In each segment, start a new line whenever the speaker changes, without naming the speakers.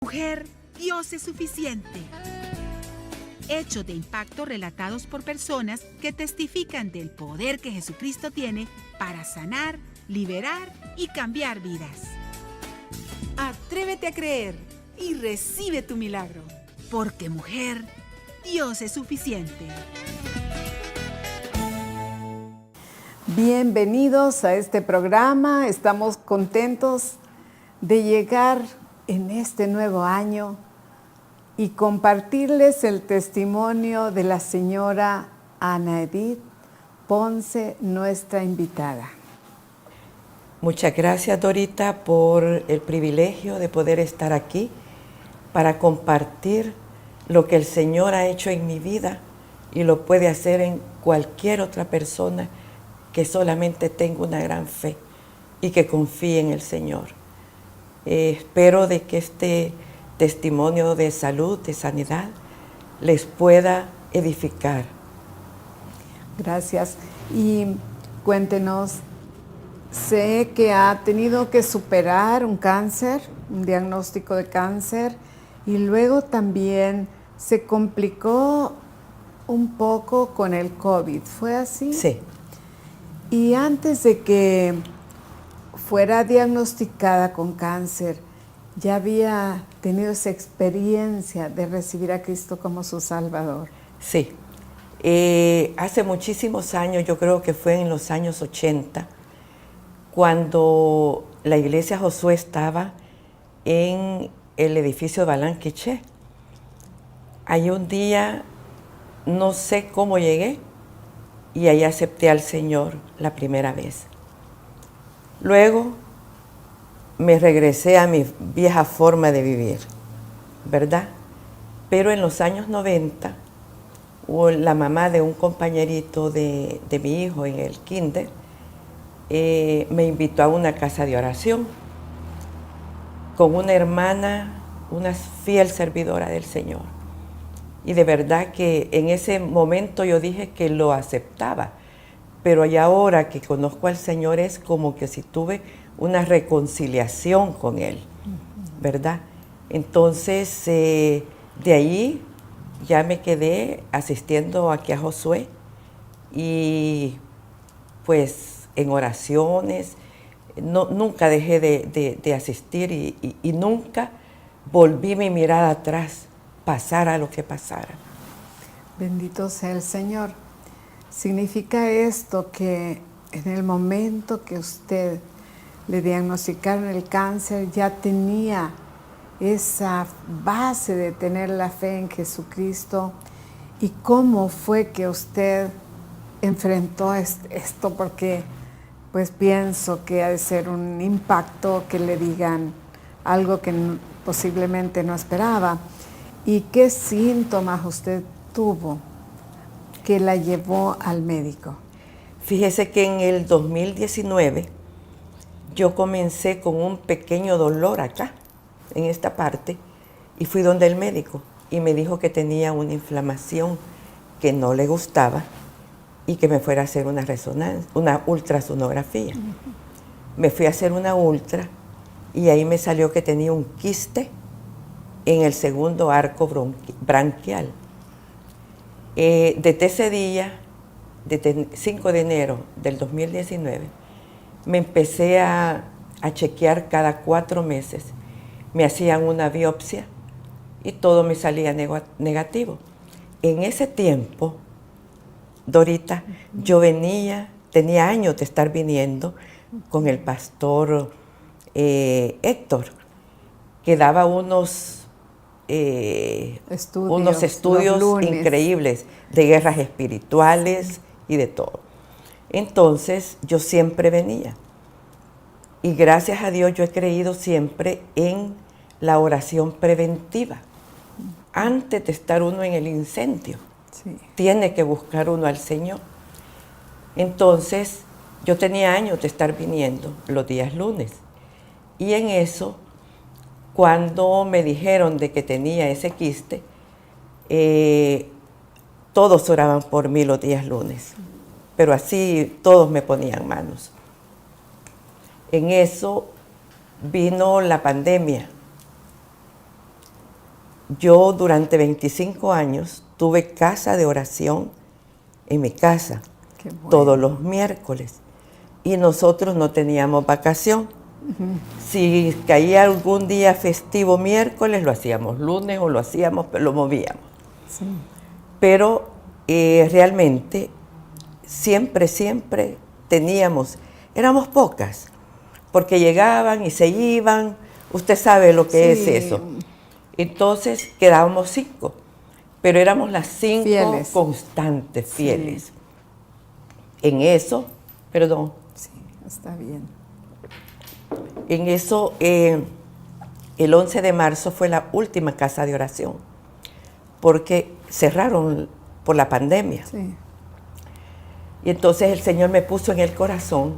Mujer, Dios es suficiente. Hechos de impacto relatados por personas que testifican del poder que Jesucristo tiene para sanar, liberar y cambiar vidas. Atrévete a creer y recibe tu milagro. Porque mujer, Dios es suficiente.
Bienvenidos a este programa. Estamos contentos de llegar en este nuevo año y compartirles el testimonio de la señora Ana Edith Ponce, nuestra invitada.
Muchas gracias, Dorita, por el privilegio de poder estar aquí para compartir lo que el Señor ha hecho en mi vida y lo puede hacer en cualquier otra persona que solamente tenga una gran fe y que confíe en el Señor. Espero de que este testimonio de salud, de sanidad, les pueda edificar.
Gracias. Y cuéntenos, sé que ha tenido que superar un cáncer, un diagnóstico de cáncer, y luego también se complicó un poco con el COVID. ¿Fue así?
Sí.
Y antes de que fuera diagnosticada con cáncer, ¿ya había tenido esa experiencia de recibir a Cristo como su Salvador?
Sí. Hace muchísimos años, yo creo que fue en los años 80, cuando la iglesia Josué estaba en el edificio de Balanquiché. Ahí un día, no sé cómo llegué, y ahí acepté al Señor la primera vez. Luego me regresé a mi vieja forma de vivir, ¿verdad? Pero en los años 90, la mamá de un compañerito de mi hijo en el kinder me invitó a una casa de oración con una hermana, una fiel servidora del Señor. Y de verdad que en ese momento yo dije que lo aceptaba, pero ya ahora que conozco al Señor es como que si tuve una reconciliación con Él, ¿verdad? Entonces, de ahí ya me quedé asistiendo aquí a Josué y pues en oraciones, nunca dejé de asistir y nunca volví mi mirada atrás, pasara lo que pasara.
Bendito sea el Señor. ¿Significa esto que en el momento que usted le diagnosticaron el cáncer ya tenía esa base de tener la fe en Jesucristo? ¿Y cómo fue que usted enfrentó esto? Porque pues pienso que ha de ser un impacto que le digan algo que posiblemente no esperaba. ¿Y qué síntomas usted tuvo que la llevó al médico?
Fíjese que en el 2019 yo comencé con un pequeño dolor acá, en esta parte, y fui donde el médico y me dijo que tenía una inflamación que no le gustaba y que me fuera a hacer una resonancia, una ultrasonografía. Me fui a hacer una ultra y ahí me salió que tenía un quiste en el segundo arco branquial. Desde ese día, desde 5 de enero del 2019, me empecé a chequear cada 4 meses. Me hacían una biopsia y todo me salía negativo. En ese tiempo, Dorita, yo tenía años de estar viniendo con el pastor Héctor, que daba unos estudios increíbles de guerras espirituales y de todo. Entonces yo siempre venía y gracias a Dios yo he creído siempre en la oración preventiva. Antes de estar uno en el incendio, tiene que buscar uno al Señor. Entonces yo tenía años de estar viniendo los días lunes y en eso, cuando me dijeron de que tenía ese quiste, todos oraban por mí los días lunes, pero así todos me ponían manos. En eso vino la pandemia yo durante 25 años tuve casa de oración en mi casa,
Qué bueno.
todos los miércoles. Y nosotros no teníamos vacación. Si caía algún día festivo miércoles, lo hacíamos lunes o lo hacíamos, pero lo movíamos.
Sí.
Pero realmente siempre teníamos, éramos pocas, porque llegaban y se iban, usted sabe lo que es eso. Entonces quedábamos 5, pero éramos las 5
fieles.
Constantes, fieles. Sí. En eso, perdón.
Sí, está bien.
En eso, el 11 de marzo fue la última casa de oración, porque cerraron por la pandemia.
Sí.
Y entonces el Señor me puso en el corazón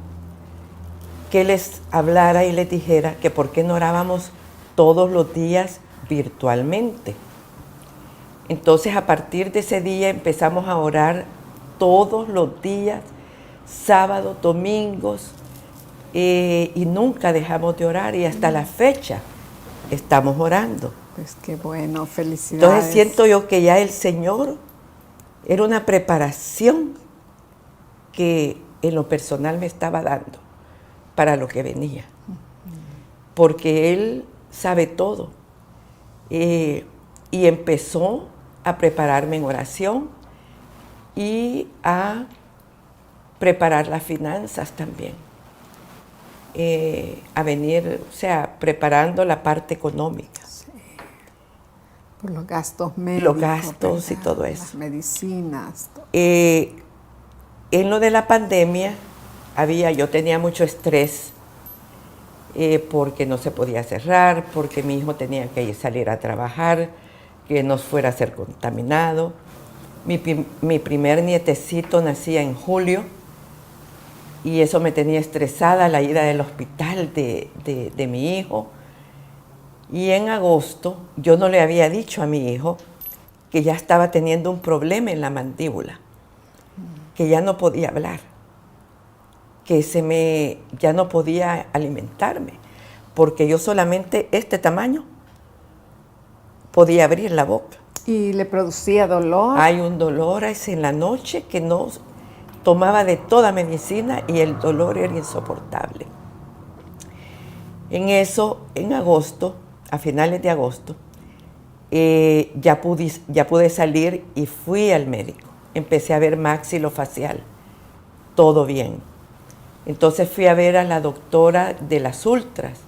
que les hablara y les dijera que por qué no orábamos todos los días virtualmente. Entonces a partir de ese día empezamos a orar todos los días, sábados, domingos, y nunca dejamos de orar y hasta la fecha estamos orando.
Pues qué bueno, felicidades.
Entonces siento yo que ya el Señor era una preparación que en lo personal me estaba dando para lo que venía. Porque Él sabe todo. Y empezó a prepararme en oración y a preparar las finanzas también. A venir, o sea, preparando la parte económica.
Sí. Por los gastos médicos.
Los gastos, ¿verdad? Y todo eso.
Las medicinas. Todo.
En lo de la pandemia, yo tenía mucho estrés porque no se podía cerrar, porque mi hijo tenía que salir a trabajar, que no fuera a ser contaminado. Mi primer nietecito nacía en julio y eso me tenía estresada, la ida del hospital de mi hijo. Y en agosto yo no le había dicho a mi hijo que ya estaba teniendo un problema en la mandíbula, que ya no podía hablar, que ya no podía alimentarme, porque yo solamente este tamaño podía abrir la boca.
¿Y le producía dolor?
Hay un dolor en la noche que no tomaba de toda medicina y el dolor era insoportable. En eso, en agosto, a finales de agosto, ya pude salir y fui al médico. Empecé a ver maxilofacial, todo bien. Entonces fui a ver a la doctora de las ultras,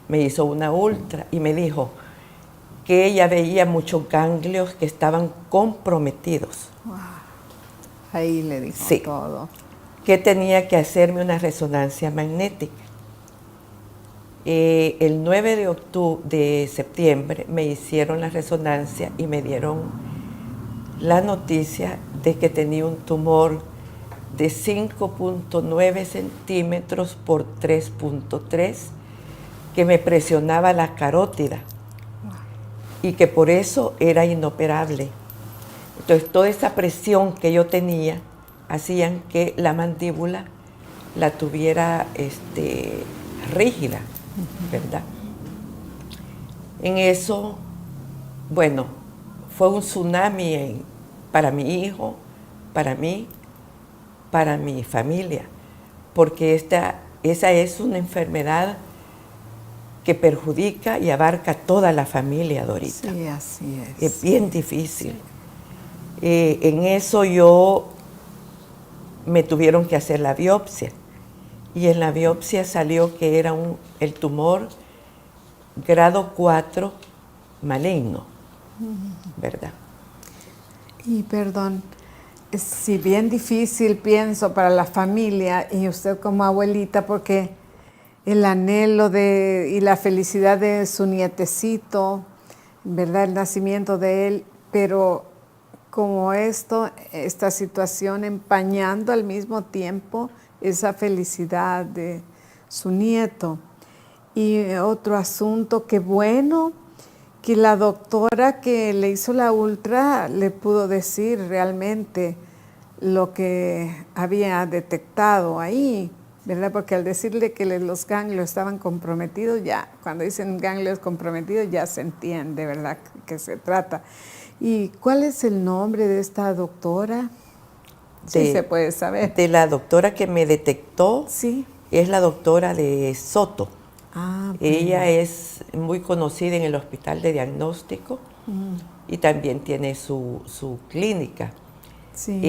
me hizo una ultra y me dijo que ella veía muchos ganglios que estaban comprometidos.
Wow. Ahí le dijo
sí,
todo.
Que tenía que hacerme una resonancia magnética. El 9 de septiembre me hicieron la resonancia y me dieron la noticia de que tenía un tumor de 5.9 centímetros por 3.3 que me presionaba la carótida y que por eso era inoperable. Entonces toda esa presión que yo tenía hacían que la mandíbula la tuviera rígida, ¿verdad? En eso, bueno, fue un tsunami para mi hijo, para mí, para mi familia, porque esa es una enfermedad que perjudica y abarca toda la familia, Dorita.
Sí, así es.
Es bien difícil. En eso me tuvieron que hacer la biopsia y en la biopsia salió que era el tumor grado 4 maligno, ¿verdad?
Y perdón, si bien difícil pienso para la familia y usted como abuelita, porque el anhelo y la felicidad de su nietecito, ¿verdad? El nacimiento de él, pero como esta situación empañando al mismo tiempo esa felicidad de su nieto. Y otro asunto, que bueno que la doctora que le hizo la ultra le pudo decir realmente lo que había detectado ahí, ¿verdad? Porque al decirle que los ganglios estaban comprometidos, ya, cuando dicen ganglios comprometidos, ya se entiende, ¿verdad?, que se trata. ¿Y cuál es el nombre de esta doctora? Sí, se puede saber.
De la doctora que me detectó,
sí,
es la doctora de Soto.
Ah, bueno.
Ella es muy conocida en el hospital de diagnóstico y también tiene su clínica.
Sí.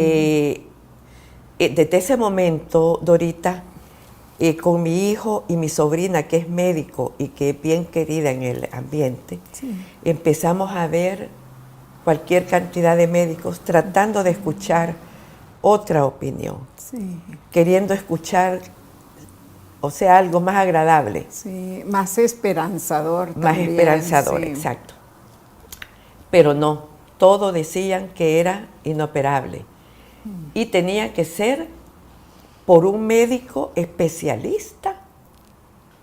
Desde ese momento, Dorita, con mi hijo y mi sobrina, que es médico y que es bien querida en el ambiente,
Sí.
empezamos a ver cualquier cantidad de médicos tratando de escuchar otra opinión,
Sí.
queriendo escuchar, o sea, algo más agradable.
Sí, más esperanzador
Más
también,
esperanzador,
sí.
exacto. Pero no, todos decían que era inoperable y tenía que ser por un médico especialista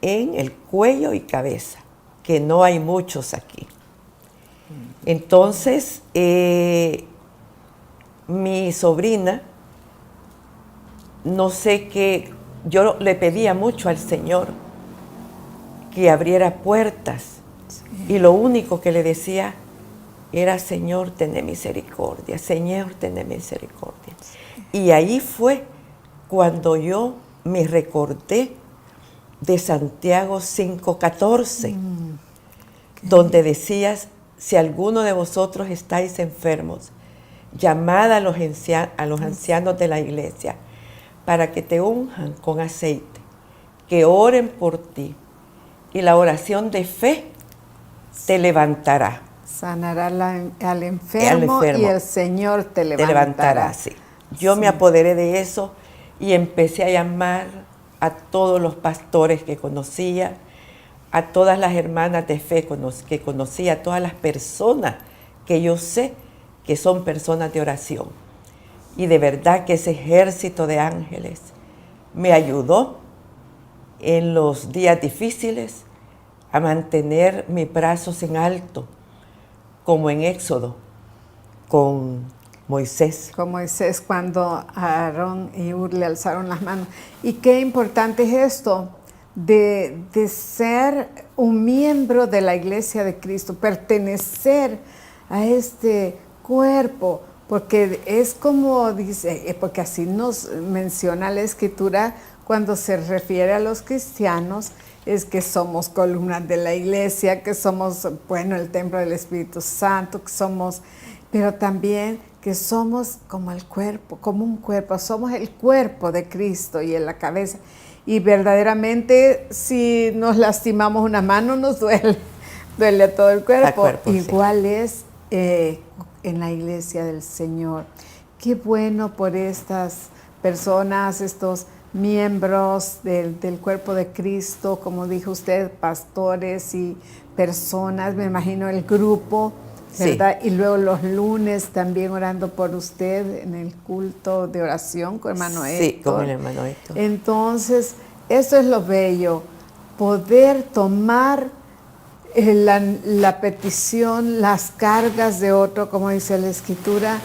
en el cuello y cabeza, que no hay muchos aquí. Entonces, mi sobrina, no sé qué, yo le pedía mucho al Señor que abriera puertas y lo único que le decía era: Señor, ten misericordia, Señor, ten misericordia. Y ahí fue cuando yo me recordé de Santiago 5:14, donde decías: si alguno de vosotros estáis enfermos, llamad a los ancianos de la iglesia para que te unjan con aceite, que oren por ti, y la oración de fe te levantará.
Sanará al enfermo y el Señor te levantará.
Sí. Yo me apoderé de eso y empecé a llamar a todos los pastores que conocía, a todas las hermanas de fe que conocía, a todas las personas que yo sé que son personas de oración. Y de verdad que ese ejército de ángeles me ayudó en los días difíciles a mantener mis brazos en alto, como en Éxodo, con Moisés.
Con Moisés, cuando Aarón y Ur le alzaron las manos. Y qué importante es esto, de ser un miembro de la Iglesia de Cristo, pertenecer a este cuerpo, porque es como dice, porque así nos menciona la Escritura cuando se refiere a los cristianos, es que somos columnas de la iglesia, que somos, bueno, el templo del Espíritu Santo, que somos, pero también que somos como el cuerpo, como un cuerpo, somos el cuerpo de Cristo y en la cabeza. Y verdaderamente, si nos lastimamos una mano, nos duele a todo el cuerpo. Igual sí. Es en la iglesia del Señor. Qué bueno por estas personas, estos miembros del cuerpo de Cristo, como dijo usted, pastores y personas, me imagino el grupo, ¿verdad? Sí. Y luego los lunes también orando por usted en el culto de oración con hermano Héctor.
Sí, con el hermano Héctor.
Entonces, eso es lo bello, poder tomar la petición, las cargas de otro, como dice la Escritura,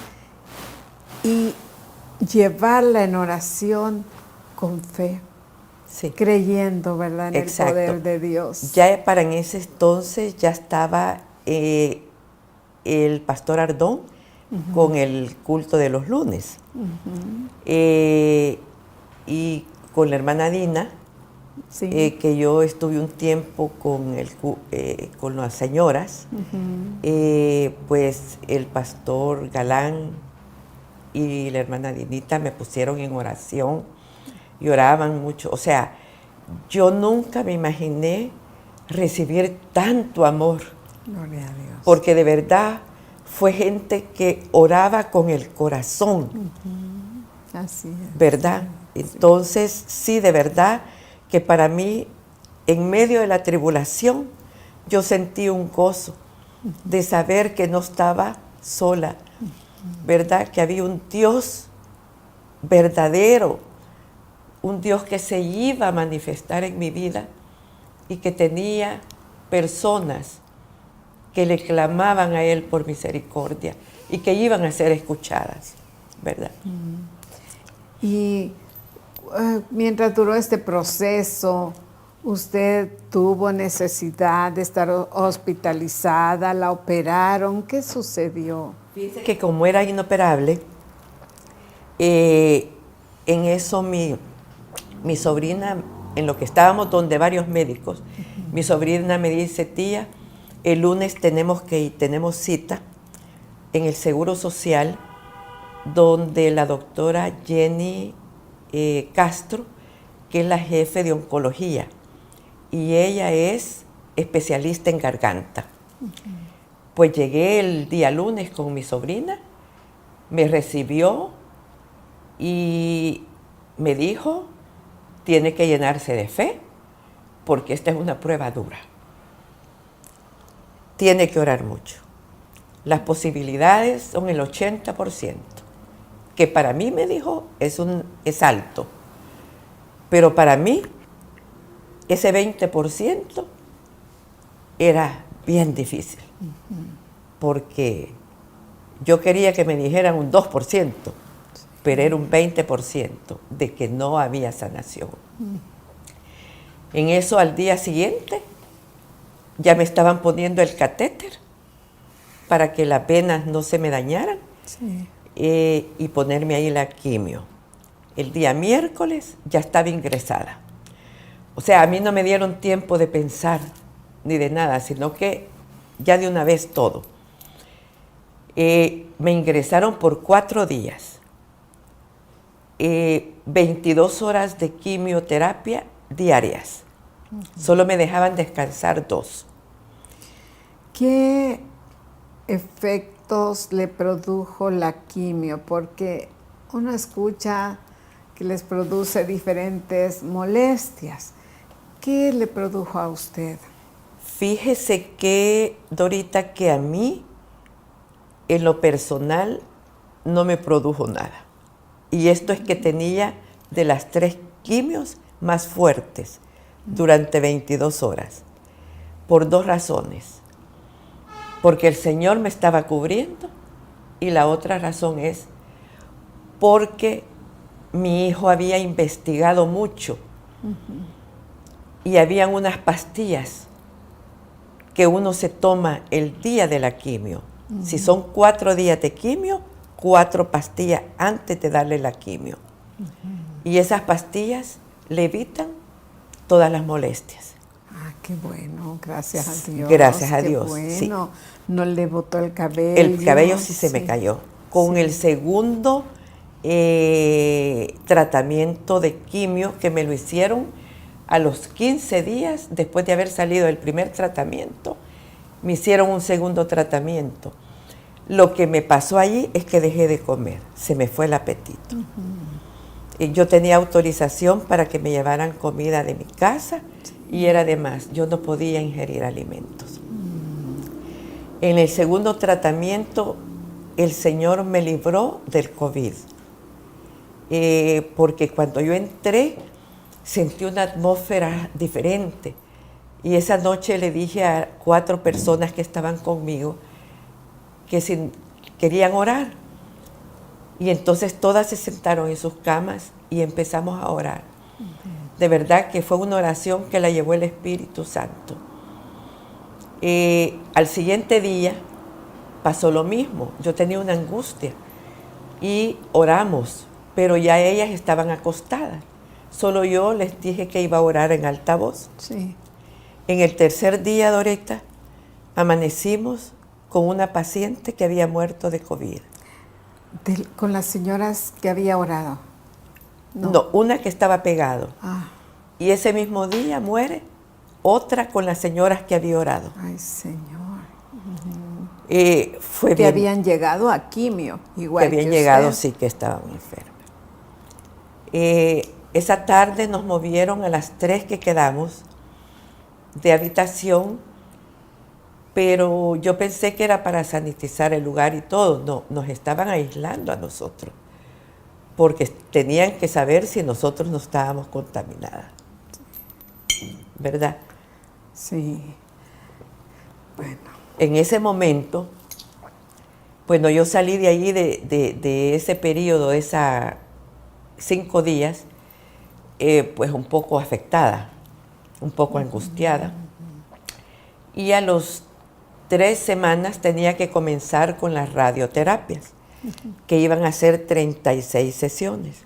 y llevarla en oración con fe, sí. Creyendo, ¿verdad?, en exacto. El poder de Dios.
Ya para en ese entonces ya estaba el pastor Ardón con el culto de los lunes. Y con la hermana Dina, sí. Que yo estuve un tiempo con las señoras, pues el pastor Galán y la hermana Dinita me pusieron en oración y oraban mucho. O sea, yo nunca me imaginé recibir tanto amor.
Gloria a Dios.
Porque de verdad fue gente que oraba con el corazón.
Así es.
¿Verdad? Sí. Entonces, sí, de verdad que para mí, en medio de la tribulación, yo sentí un gozo de saber que no estaba sola, ¿verdad? Que había un Dios verdadero, un Dios que se iba a manifestar en mi vida y que tenía personas que le clamaban a Él por misericordia y que iban a ser escuchadas, ¿verdad?
Y Mientras duró este proceso, ¿usted tuvo necesidad de estar hospitalizada? ¿La operaron? ¿Qué sucedió?
Fíjese que como era inoperable, en eso mi sobrina, en lo que estábamos donde varios médicos, mi sobrina me dice, tía, el lunes tenemos que ir, tenemos cita en el Seguro Social, donde la doctora Jenny Castro, que es la jefe de oncología, y ella es especialista en garganta. Pues llegué el día lunes con mi sobrina, me recibió y me dijo, tiene que llenarse de fe, porque esta es una prueba dura. Tiene que orar mucho. Las posibilidades son el 80%, que para mí, me dijo, es alto. Pero para mí, ese 20% era bien difícil, porque yo quería que me dijeran un 2%, pero era un 20% de que no había sanación. En eso, al día siguiente, ya me estaban poniendo el catéter para que las venas no se me dañaran,
Sí.
Y ponerme ahí la quimio. El día miércoles ya estaba ingresada. O sea, a mí no me dieron tiempo de pensar ni de nada, sino que ya de una vez todo. Me ingresaron por 4 días. 22 horas de quimioterapia diarias. Solo me dejaban descansar 2.
¿Qué efectos le produjo la quimio? Porque uno escucha que les produce diferentes molestias. ¿Qué le produjo a usted?
Fíjese que, Dorita, que a mí, en lo personal, no me produjo nada. Y esto es que tenía de las 3 quimios más fuertes durante 22 horas. Por 2 razones. Porque el Señor me estaba cubriendo, y la otra razón es porque mi hijo había investigado mucho. Y habían unas pastillas que uno se toma el día de la quimio. Si son 4 días de quimio, 4 pastillas antes de darle la quimio. Y esas pastillas le evitan todas las molestias.
Ah, qué bueno, gracias a Dios.
Gracias a
qué
Dios,
bueno.
sí.
No le botó el cabello.
El cabello sí se me cayó. Con el segundo tratamiento de quimio, que me lo hicieron a los 15 días después de haber salido del primer tratamiento, me hicieron un segundo tratamiento. Lo que me pasó allí es que dejé de comer, se me fue el apetito. Y yo tenía autorización para que me llevaran comida de mi casa, y era de más, yo no podía ingerir alimentos. En el segundo tratamiento, el Señor me libró del COVID, porque cuando yo entré, sentí una atmósfera diferente. Y esa noche le dije a 4 personas que estaban conmigo que si querían orar. Y entonces todas se sentaron en sus camas y empezamos a orar. De verdad que fue una oración que la llevó el Espíritu Santo. Al siguiente día pasó lo mismo. Yo tenía una angustia y oramos, pero ya ellas estaban acostadas. Solo yo les dije que iba a orar en alta voz.
Sí.
En el tercer día, Dorita, amanecimos con una paciente que había muerto de COVID.
Con las señoras que había orado.
No, una que estaba pegado.
Ah,
Y ese mismo día muere otra con las señoras que había orado.
ay, Señor.
Fue
Que
bien,
habían llegado a quimio, igual
que habían
que
llegado,
usted.
sí, que estaban enfermas. Esa tarde nos movieron a las 3 que quedamos de habitación, pero yo pensé que era para sanitizar el lugar y todo. No, nos estaban aislando a nosotros, porque tenían que saber si nosotros no estábamos contaminadas. ¿Verdad?
Sí. Bueno,
En ese momento, bueno, yo salí de allí de ese periodo, de esos 5 días, pues un poco afectada, un poco angustiada. Y a los 3 semanas tenía que comenzar con las radioterapias, que iban a ser 36 sesiones.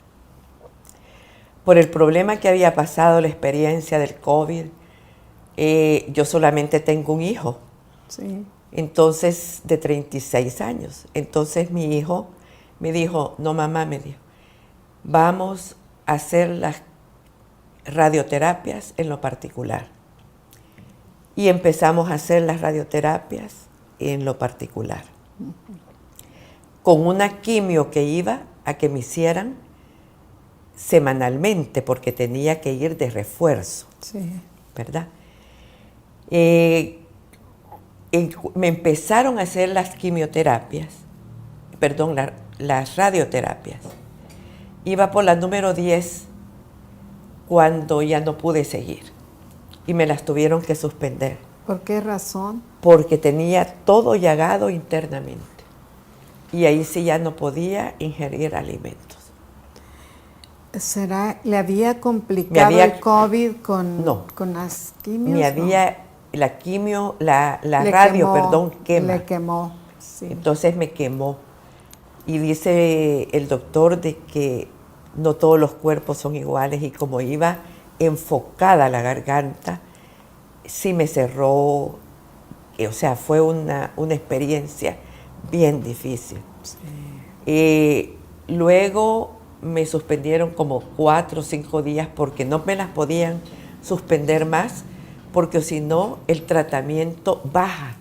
Por el problema que había pasado, la experiencia del COVID, yo solamente tengo un hijo,
Sí.
entonces de 36 años. Entonces mi hijo me dijo, no mamá, me dijo, vamos a hacer las radioterapias en lo particular. Y empezamos a hacer las radioterapias en lo particular. Con una quimio que iba a que me hicieran semanalmente, porque tenía que ir de refuerzo,
Sí.
¿verdad? Me empezaron a hacer las quimioterapias, perdón, las radioterapias. Iba por la número 10 cuando ya no pude seguir y me las tuvieron que suspender.
¿Por qué razón?
Porque tenía todo llagado internamente y ahí sí ya no podía ingerir alimentos.
¿Será, le había complicado el COVID con las quimios?
Me había, la quimio, la
Le
radio,
quemó,
perdón, quema.
Le quemó, sí.
Entonces me quemó. Y dice el doctor de que no todos los cuerpos son iguales y como iba enfocada la garganta, sí me cerró. O sea, fue una experiencia bien difícil.
Sí.
Luego me suspendieron como 4 o 5 días porque no me las podían suspender más, porque si no el tratamiento baja.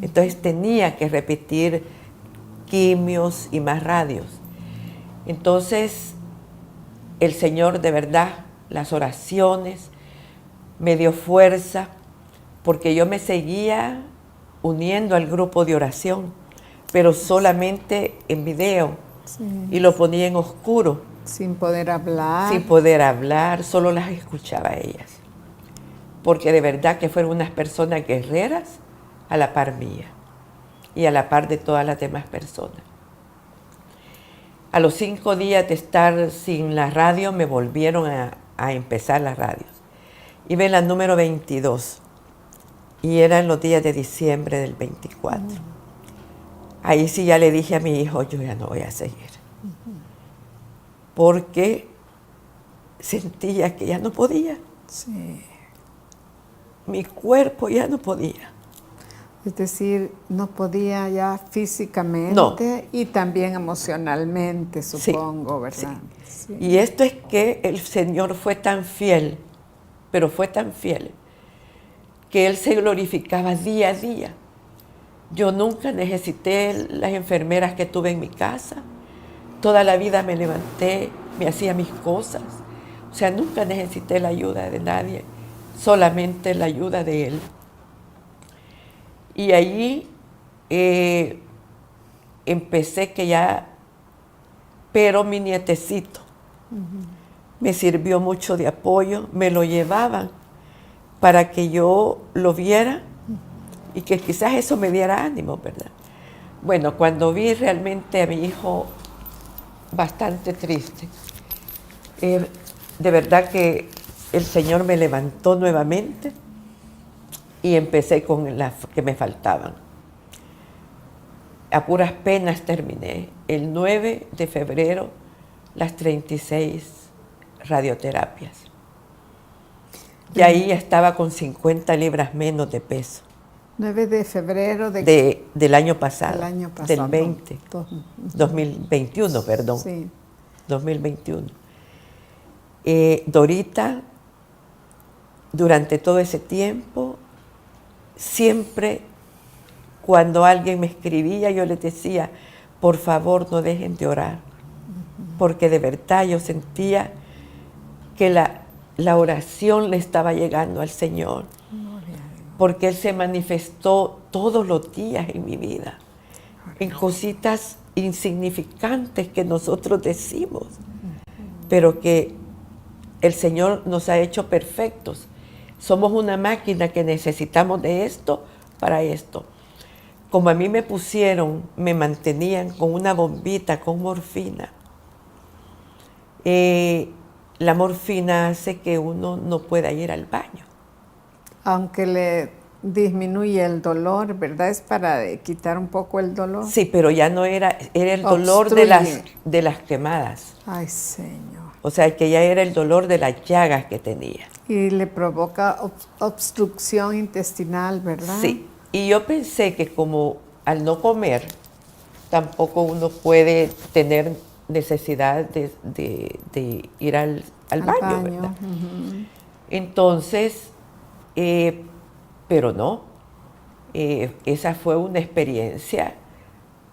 Entonces tenía que repetir quimios y más radios. Entonces el Señor de verdad, las oraciones, me dio fuerza, porque yo me seguía uniendo al grupo de oración, pero solamente en video,
Sí.
y lo ponía en oscuro.
Sin poder hablar.
Sin poder hablar, solo las escuchaba a ellas. Porque de verdad que fueron unas personas guerreras a la par mía y a la par de todas las demás personas. A los 5 días de estar sin la radio, me volvieron a empezar las radios. Iba en la número 22 y era en los días de diciembre del 24. Ahí sí ya le dije a mi hijo, yo ya no voy a seguir. Porque sentía que ya no podía.
Sí.
Mi cuerpo ya no podía.
Es decir, no podía ya físicamente
No.
y también emocionalmente, supongo, ¿verdad?
Sí. Y esto es que el Señor fue tan fiel, pero fue tan fiel, que Él se glorificaba día a día. Yo nunca necesité las enfermeras que tuve en mi casa. Toda la vida me levanté, me hacía mis cosas. O sea, nunca necesité la ayuda de nadie, solamente la ayuda de Él. Y allí empecé que ya, pero mi nietecito me sirvió mucho de apoyo, me lo llevaban para que yo lo viera y que quizás eso me diera ánimo, ¿verdad? Bueno, cuando vi realmente a mi hijo bastante triste, de verdad que el Señor me levantó nuevamente y empecé con las que me faltaban. A puras penas terminé el 9 de febrero las 36 radioterapias. Y ahí estaba con 50 libras menos de peso.
9 de febrero
del año pasado.
Del año pasado.
Del 20. 2021, perdón.
Sí.
2021. Dorita, durante todo ese tiempo, siempre cuando alguien me escribía, yo les decía, por favor no dejen de orar, porque de verdad yo sentía que la oración le estaba llegando al Señor, porque Él se manifestó todos los días en mi vida, en cositas insignificantes que nosotros decimos, pero que el Señor nos ha hecho perfectos. Somos una máquina que necesitamos de esto para esto. Como a mí me pusieron, me mantenían con una bombita, con morfina. la morfina hace que uno no pueda ir al baño.
Aunque le disminuye el dolor, ¿verdad? Es para quitar un poco el dolor.
Sí, pero ya no era el dolor
Obstruye.
de las quemadas.
Ay, Señor.
O sea, que ya era el dolor de las llagas que tenía.
Y le provoca obstrucción intestinal, ¿verdad?
Sí, y yo pensé que como al no comer, tampoco uno puede tener necesidad de ir al baño, ¿verdad?
Ujú.
Entonces, pero no, esa fue una experiencia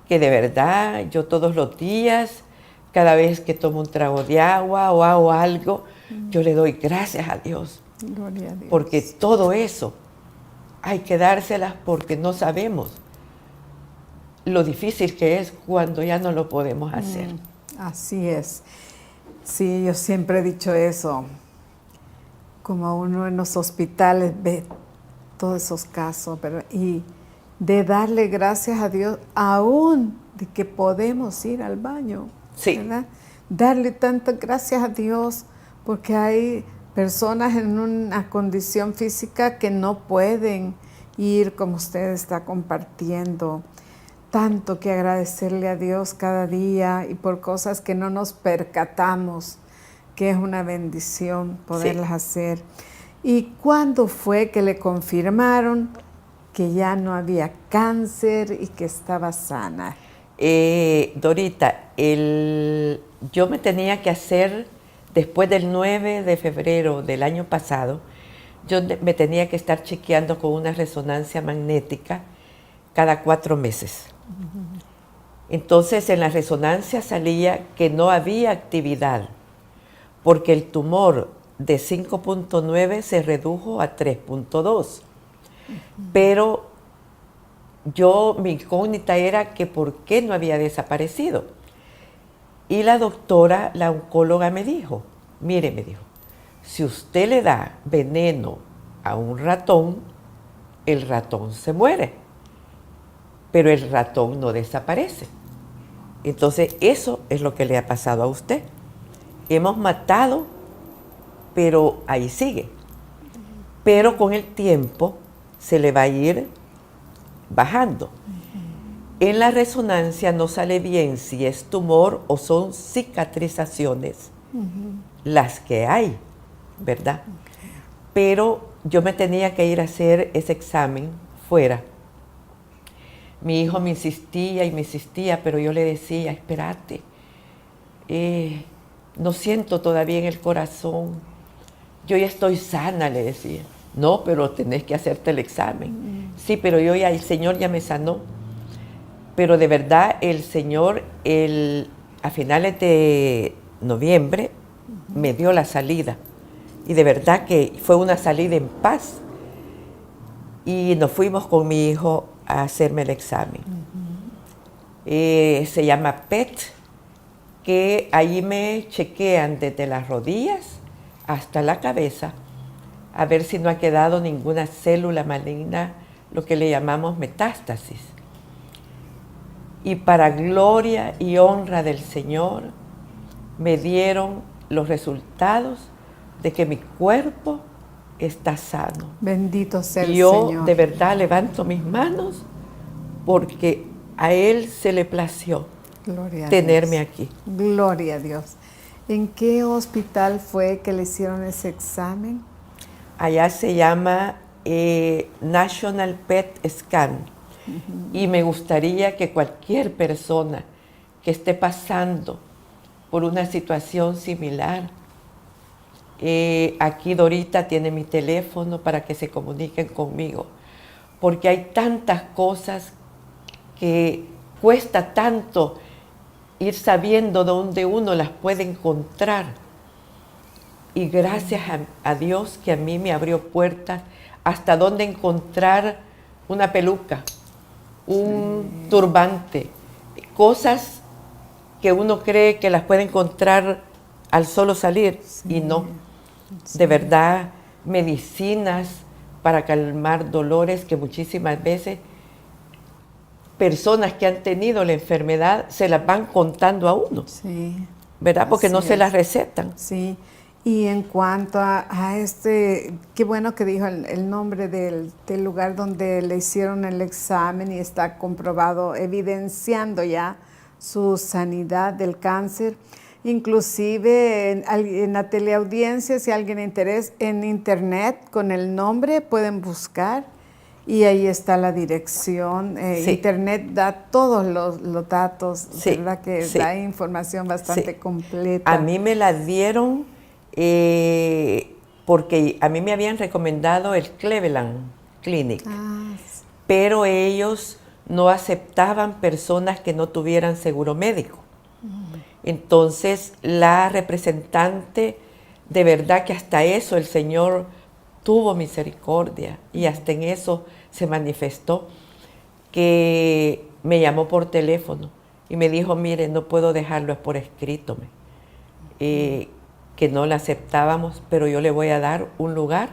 que de verdad yo todos los días, cada vez que tomo un trago de agua o hago algo, yo le doy gracias a Dios.
Gloria a Dios.
Porque todo eso hay que dárselas porque no sabemos lo difícil que es cuando ya no lo podemos hacer.
Así es. Sí, yo siempre he dicho eso. Como uno en los hospitales ve todos esos casos, ¿verdad? Y de darle gracias a Dios aún de que podemos ir al baño.
Sí.
¿Verdad? Darle tantas gracias a Dios porque hay personas en una condición física que no pueden ir como usted está compartiendo. Tanto que agradecerle a Dios cada día y por cosas que no nos percatamos, que es una bendición poderlas hacer. ¿Y cuándo fue que le confirmaron que ya no había cáncer y que estaba sana?
Dorita, yo me tenía que hacer, después del 9 de febrero del año pasado, yo me tenía que estar chequeando con una resonancia magnética cada 4 meses. Entonces en la resonancia salía que no había actividad, porque el tumor de 5.9 se redujo a 3.2. Pero mi incógnita era que por qué no había desaparecido. Y la doctora, la oncóloga, me dijo, mire, me dijo, si usted le da veneno a un ratón, el ratón se muere, pero el ratón no desaparece. Entonces, eso es lo que le ha pasado a usted. Hemos matado, pero ahí sigue. Pero con el tiempo se le va a ir bajando. En la resonancia no sale bien si es tumor o son cicatrizaciones las que hay, ¿verdad? Pero yo me tenía que ir a hacer ese examen fuera. Mi hijo me insistía, pero yo le decía, espérate, no siento todavía en el corazón, yo ya estoy sana, le decía. No, pero tenés que hacerte el examen. Sí, pero el Señor ya me sanó. Pero de verdad el Señor, a finales de noviembre, me dio la salida. Y de verdad que fue una salida en paz. Y nos fuimos con mi hijo a hacerme el examen. Se llama PET, que ahí me chequean desde las rodillas hasta la cabeza, a ver si no ha quedado ninguna célula maligna, lo que le llamamos metástasis. Y para gloria y honra del Señor, me dieron los resultados de que mi cuerpo está sano.
Bendito sea el
Yo
Señor.
de verdad levanto mis manos porque a Él se le plació
Gloria a
tenerme
Dios.
aquí.
Gloria a Dios. ¿En qué hospital fue que le hicieron ese examen?
Allá se llama National PET Scan. Y me gustaría que cualquier persona que esté pasando por una situación similar, aquí Dorita tiene mi teléfono para que se comuniquen conmigo, porque hay tantas cosas que cuesta tanto ir sabiendo dónde uno las puede encontrar. Y gracias a Dios que a mí me abrió puertas hasta dónde encontrar una peluca, un turbante, cosas que uno cree que las puede encontrar al solo salir y no. De verdad, medicinas para calmar dolores que muchísimas veces personas que han tenido la enfermedad se las van contando a uno,
Sí.
¿verdad? Porque
Así
no se
es.
las recetan.
Sí. Y en cuanto a este, qué bueno que dijo el nombre del lugar donde le hicieron el examen y está comprobado, evidenciando ya su sanidad del cáncer. Inclusive en la teleaudiencia, si alguien interesa, en internet con el nombre pueden buscar y ahí está la dirección.
Sí.
Internet da todos los datos,
Sí,
¿verdad? Que
sí.
da información bastante
Sí.
completa.
A mí me la dieron porque a mí me habían recomendado el Cleveland Clinic, pero ellos no aceptaban personas que no tuvieran seguro médico. Entonces la representante, de verdad que hasta eso el Señor tuvo misericordia y hasta en eso se manifestó, que me llamó por teléfono y me dijo, mire, no puedo dejarlo, es por escrito, que no la aceptábamos, pero yo le voy a dar un lugar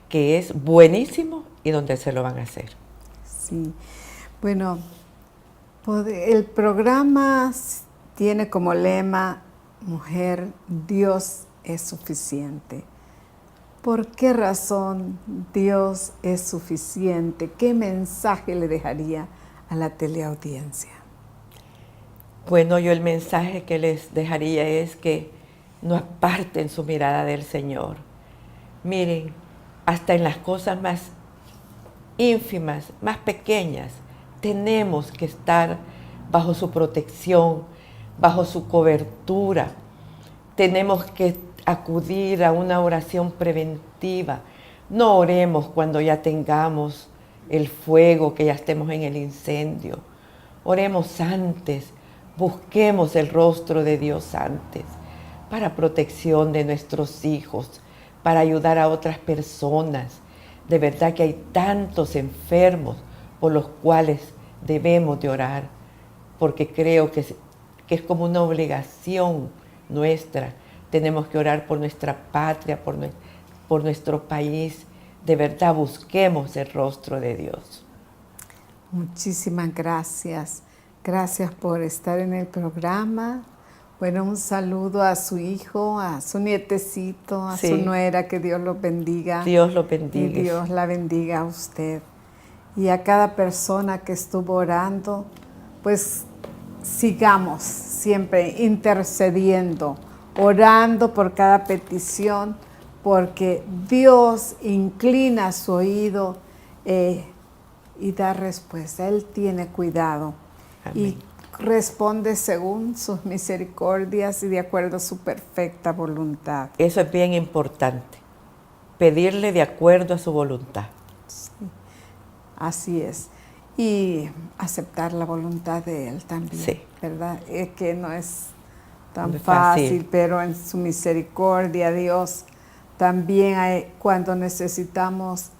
que es buenísimo y donde se lo van a hacer.
Sí, bueno, el programa tiene como lema, mujer, Dios es suficiente. ¿Por qué razón Dios es suficiente? ¿Qué mensaje le dejaría a la teleaudiencia?
Bueno, yo el mensaje que les dejaría es que no aparten su mirada del Señor. Miren, hasta en las cosas más ínfimas, más pequeñas, tenemos que estar bajo su protección, bajo su cobertura. Tenemos que acudir a una oración preventiva. No oremos cuando ya tengamos el fuego, que ya estemos en el incendio. Oremos antes, busquemos el rostro de Dios antes, para protección de nuestros hijos, para ayudar a otras personas. De verdad que hay tantos enfermos por los cuales debemos de orar, porque creo que es como una obligación nuestra. Tenemos que orar por nuestra patria, por nuestro país. De verdad, busquemos el rostro de Dios.
Muchísimas gracias. Gracias por estar en el programa. Bueno, un saludo a su hijo, a su nietecito, a su nuera, que Dios los bendiga.
Dios los bendiga.
Y Dios la bendiga a usted. Y a cada persona que estuvo orando, pues sigamos siempre intercediendo, orando por cada petición, porque Dios inclina su oído y da respuesta. Él tiene cuidado. Amén. Y responde según sus misericordias y de acuerdo a su perfecta voluntad.
Eso es bien importante, pedirle de acuerdo a su voluntad.
Sí, así es. Y aceptar la voluntad de Él también, sí. ¿Verdad? Es que no es tan fácil, pero en su misericordia, Dios, también cuando necesitamos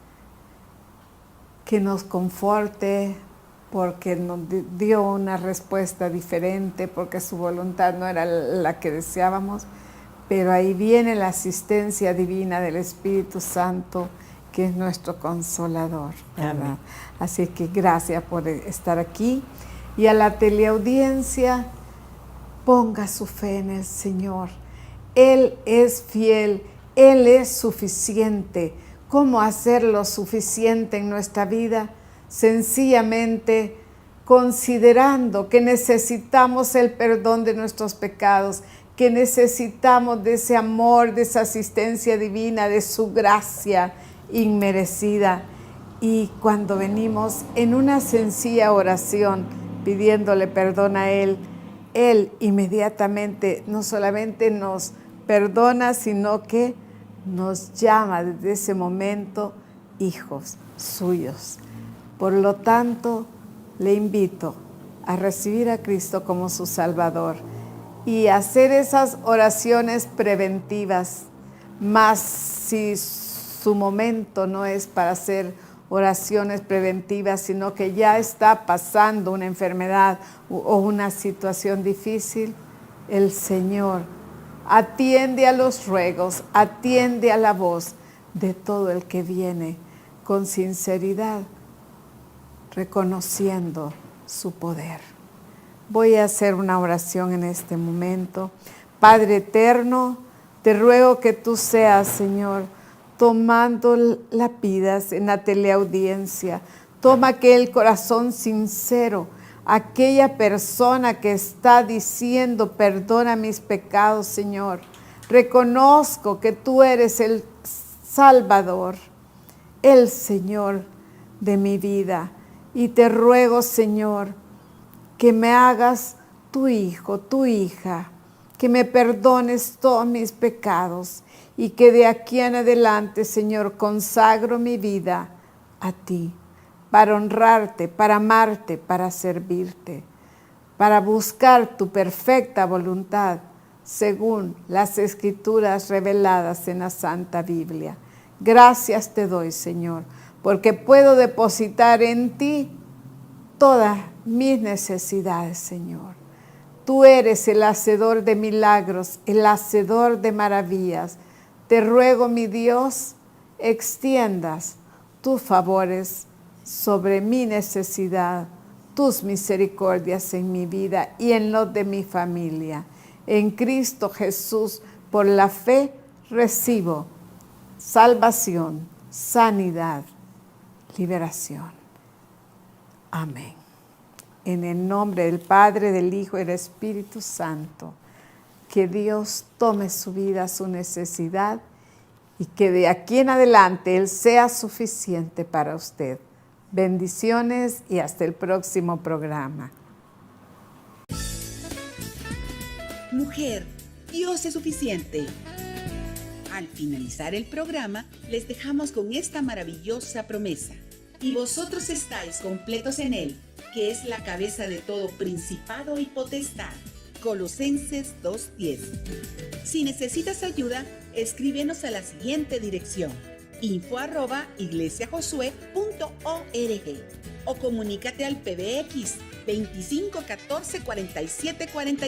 que nos conforte, porque nos dio una respuesta diferente, porque su voluntad no era la que deseábamos, pero ahí viene la asistencia divina del Espíritu Santo, que es nuestro consolador, ¿verdad? Amén. Así que gracias por estar aquí. Y a la teleaudiencia, ponga su fe en el Señor. Él es fiel, Él es suficiente. ¿Cómo hacerlo suficiente en nuestra vida? Sencillamente considerando que necesitamos el perdón de nuestros pecados, que necesitamos de ese amor, de esa asistencia divina, de su gracia inmerecida. Y cuando venimos en una sencilla oración pidiéndole perdón a Él, Él inmediatamente no solamente nos perdona, sino que nos llama desde ese momento hijos suyos. Por lo tanto, le invito a recibir a Cristo como su Salvador y hacer esas oraciones preventivas, más si su momento no es para hacer oraciones preventivas, sino que ya está pasando una enfermedad o una situación difícil, el Señor atiende a los ruegos, atiende a la voz de todo el que viene con sinceridad, reconociendo su poder. Voy a hacer una oración en este momento. Padre eterno, Te ruego que tú seas, Señor, tomando las vidas en la teleaudiencia. Toma aquel corazón sincero, aquella persona que está diciendo, perdona mis pecados, Señor. Reconozco que tú eres el Salvador, el Señor de mi vida. Y te ruego, Señor, que me hagas tu hijo, tu hija, que me perdones todos mis pecados y que de aquí en adelante, Señor, consagro mi vida a ti, para honrarte, para amarte, para servirte, para buscar tu perfecta voluntad, según las Escrituras reveladas en la Santa Biblia. Gracias te doy, Señor, porque puedo depositar en ti todas mis necesidades, Señor. Tú eres el hacedor de milagros, el hacedor de maravillas. Te ruego, mi Dios, extiendas tus favores sobre mi necesidad, tus misericordias en mi vida y en los de mi familia. En Cristo Jesús, por la fe, recibo salvación, sanidad, liberación. Amén. En el nombre del Padre, del Hijo y del Espíritu Santo, que Dios tome su vida, su necesidad, y que de aquí en adelante Él sea suficiente para usted. Bendiciones y hasta el próximo programa.
Mujer, Dios es suficiente. Al finalizar el programa, les dejamos con esta maravillosa promesa. Y vosotros estáis completos en Él, que es la cabeza de todo principado y potestad. Colosenses 2:10. Si necesitas ayuda, escríbenos a la siguiente dirección: info@iglesiajosué.org o comunícate al PBX 25 14 47 40.